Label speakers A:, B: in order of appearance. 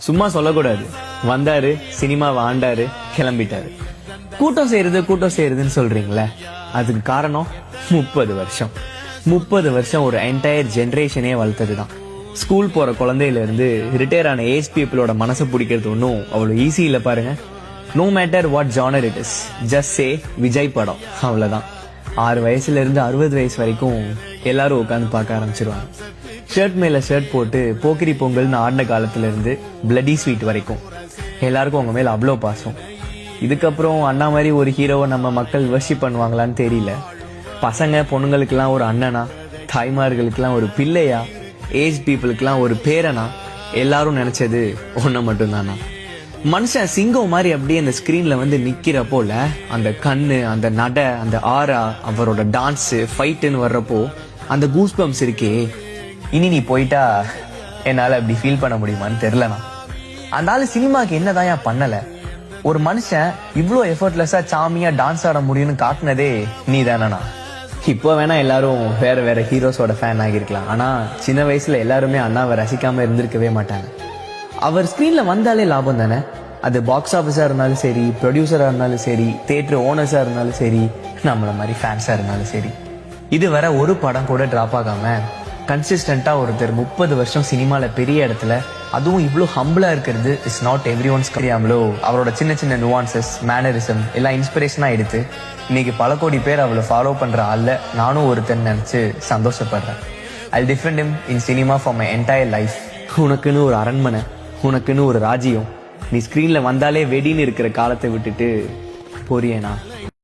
A: சும்மா சொல்லக்கூடாது. வந்தாரு, சினிமாவை ஆண்டாரு, கிளம்பிட்டாரு. கூட்டம் செய்யறதுன்னு சொல்றீங்களே, அதுக்கு காரணம் 30 வருஷம். 30 வருஷம் ஒரு என்டையர் ஜெனரேஷனே வளர்த்ததுதான். ஸ்கூல் போற குழந்தையில இருந்து ரிட்டையர் ஆன ஏஜ் பீப்புளோட மனசை பிடிக்கிறது ஒன்றும் அவ்வளவு ஈஸி இல்லை பாருங்க. No matter what genre it is, just say Vijay படம், அவ்வளவுதான். 6 வயசுல இருந்து 60 வயசு வரைக்கும் எல்லாரும் உட்காந்து பார்க்க ஆரம்பிச்சிருவாங்க. ஷர்ட் மேல ஷர்ட் போட்டு போக்கிரி பொங்கல்னு ஆடின காலத்துல இருந்து பிளடி ஸ்வீட் வரைக்கும் எல்லாருக்கும் அவங்க மேல அவ்வளோ பாசம். இதுக்கப்புறம் அண்ணா மாதிரி ஒரு ஹீரோவை நம்ம மக்கள் வர்ஷிப் பண்ணுவாங்களான்னு தெரியல. பசங்க பொண்ணுங்களுக்கெல்லாம் ஒரு அண்ணனா, தாய்மார்களுக்கெல்லாம் ஒரு பிள்ளையா, ஏஜ் பீப்புளுக்கெல்லாம் ஒரு பேரனா, எல்லாரும் நினைச்சது ஒன்ன மட்டும்தானா. மனுஷன் சிங்கம் மாதிரி அப்படியே அந்த ஸ்கிரீன்ல வந்து நிக்கிற போல அந்த கண்ணு, அந்த நட, அந்த ஆரா, அவரோட டான்ஸ், ஃபைட்டுன்னு வர்றப்போ அந்த கூஸ் பம்ப்ஸ் இருக்கே, இனி நீ போயிட்டா என்னால அப்படி ஃபீல் பண்ண முடியுமான்னு தெரியலண்ணா. அந்த ஆளு சினிமாக்கு என்னதான் பண்ணல. ஒரு மனுஷன் இவ்வளோ எஃபர்ட்லெஸ்ஸா சாமியா டான்ஸ் ஆட முடியும்னு காட்டினதே நீ தானண்ணா. இப்போ வேணா எல்லாரும் வேற வேற ஹீரோஸோட ஃபேன் ஆகிருக்கலாம். ஆனா சின்ன வயசுல எல்லாருமே அண்ணாவை ரசிக்காம இருந்திருக்கவே மாட்டாங்க. அவர் ஸ்கிரீன்ல வந்தாலே லாபம் தானே. அது பாக்ஸ் ஆஃபீஸா இருந்தாலும் சரி, ப்ரொடியூசரா இருந்தாலும் சரி, தியேட்டர் ஓனர்ஸா இருந்தாலும் சரி, நம்மள மாதிரி ஃபேன்ஸா இருந்தாலும் சரி. இது வர ஒரு படம் கூட டிராப் ஆகாம கன்சிஸ்டண்டா ஒருத்தர் 30 வருஷம் சினிமால பெரிய இடத்துல, அதுவும் இவ்வளோ ஹம்பிளா இருக்கிறது இஸ் நாட் எவ்ரி ஒன்ஸ். தெரியாமலோ அவரோட சின்ன சின்ன நுவான்சஸ், மேனரிசம் எல்லாம் இன்ஸ்பிரேஷனா எடுத்து இன்னைக்கு பல கோடி பேர் அவளை ஃபாலோ பண்ற ஆள்ல நானும் ஒருத்தன் நினைச்சு சந்தோஷப்படுறேன். I'll defend him in cinema for my entire life. உனக்குன்னு ஒரு அரண்மனை, உனக்குன்னு ஒரு ராஜ்யம், நீ ஸ்கிரீன்ல வந்தாலே வெடின்னு இருக்கிற காலத்தை விட்டுட்டு போறியேனா.